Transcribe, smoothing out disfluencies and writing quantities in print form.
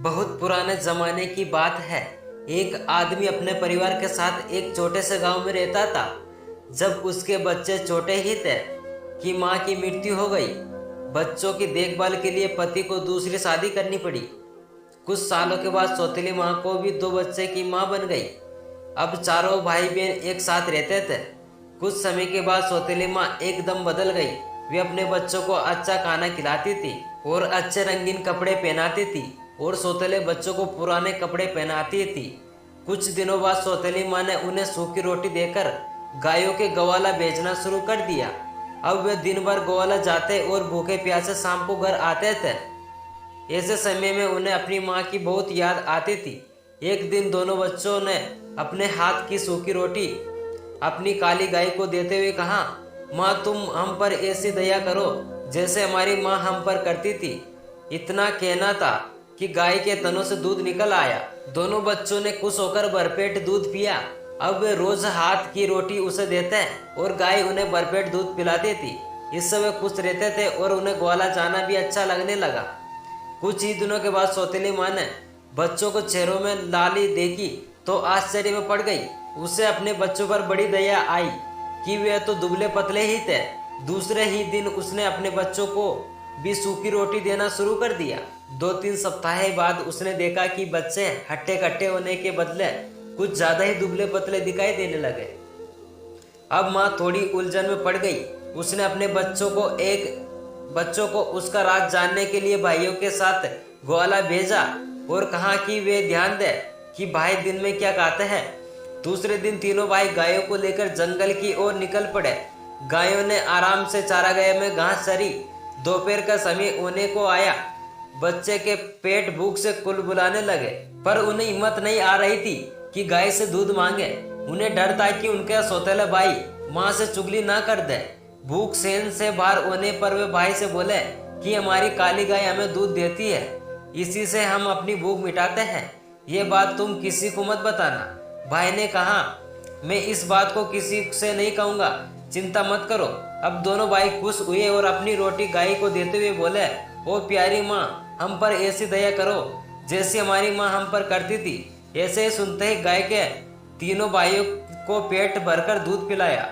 बहुत पुराने जमाने की बात है। एक आदमी अपने परिवार के साथ एक छोटे से गांव में रहता था। जब उसके बच्चे छोटे ही थे कि मां की मृत्यु हो गई। बच्चों की देखभाल के लिए पति को दूसरी शादी करनी पड़ी। कुछ सालों के बाद सौतेली मां को भी दो बच्चे की मां बन गई। अब चारों भाई बहन एक साथ रहते थे। कुछ समय के बाद सौतेली मां एकदम बदल गई। वे अपने बच्चों को अच्छा खाना खिलाती थी और अच्छे रंगीन कपड़े पहनाती थी और सौतेले बच्चों को पुराने कपड़े पहनाती थी। कुछ दिनों बाद सौतेली मां ने उन्हें सूखी रोटी देकर गायों के गवाला भेजना शुरू कर दिया। अब वे दिन भर गवाला जाते और भूखे प्यासे शाम को घर आते थे। ऐसे समय में उन्हें अपनी माँ की बहुत याद आती थी। एक दिन दोनों बच्चों ने अपने हाथ की सूखी रोटी अपनी काली गाय को देते हुए कहा, माँ तुम हम पर ऐसी दया करो जैसे हमारी माँ हम पर करती थी। इतना कहना था कि गाय के तनों से दूध निकल आया। दोनों बच्चों ने खुश होकर भरपेट दूध पिया। अब वे रोज हाथ की रोटी उसे देते और गाय उन्हें भरपेट दूध पिलाती थी। इससे वे खुश रहते थे और उन्हें ग्वाला जाना भी अच्छा लगने लगा। कुछ ही दिनों के बाद सौतेली माँ ने बच्चों को चेहरों में लाली देखी तो आश्चर्य में पड़ गई। उसे अपने बच्चों पर बड़ी दया आई कि वे तो दुबले पतले ही थे। दूसरे ही दिन उसने अपने बच्चों को भी सूखी रोटी देना शुरू कर दिया। 2-3 सप्ताह बाद उसने देखा कि बच्चे हट्टे कट्टे होने के बदले कुछ ज्यादा ही दुबले पतले दिखाई देने लगे। अब माँ थोड़ी उलझन में पड़ गई। उसने अपने बच्चों को उसका राज जानने के लिए भाइयों के साथ ग्वाला भेजा और कहा कि वे ध्यान दें कि भाई दिन में क्या खाते हैं। दूसरे दिन तीनों भाई गायों को लेकर जंगल की ओर निकल पड़े। गायों ने आराम से चारागाह में घास चरी। दोपहर का समय होने को आया। बच्चे के पेट भूख से कुलबुलाने लगे, पर उन्हें हिम्मत नहीं आ रही थी कि गाय से दूध मांगे। उन्हें डर था कि उनके सौतेला भाई माँ से चुगली ना कर दे। भूख सहन से बाहर होने पर वे भाई से बोले कि हमारी काली गाय हमें दूध देती है, इसी से हम अपनी भूख मिटाते हैं। ये बात तुम किसी को मत बताना। भाई ने कहा, मैं इस बात को किसी से नहीं कहूँगा, चिंता मत करो। अब दोनों भाई खुश हुए और अपनी रोटी गाय को देते हुए बोले, ओ प्यारी माँ हम पर ऐसी दया करो जैसी हमारी माँ हम पर करती थी। ऐसे ही सुनते ही गाय के तीनों भाइयों को पेट भरकर दूध पिलाया।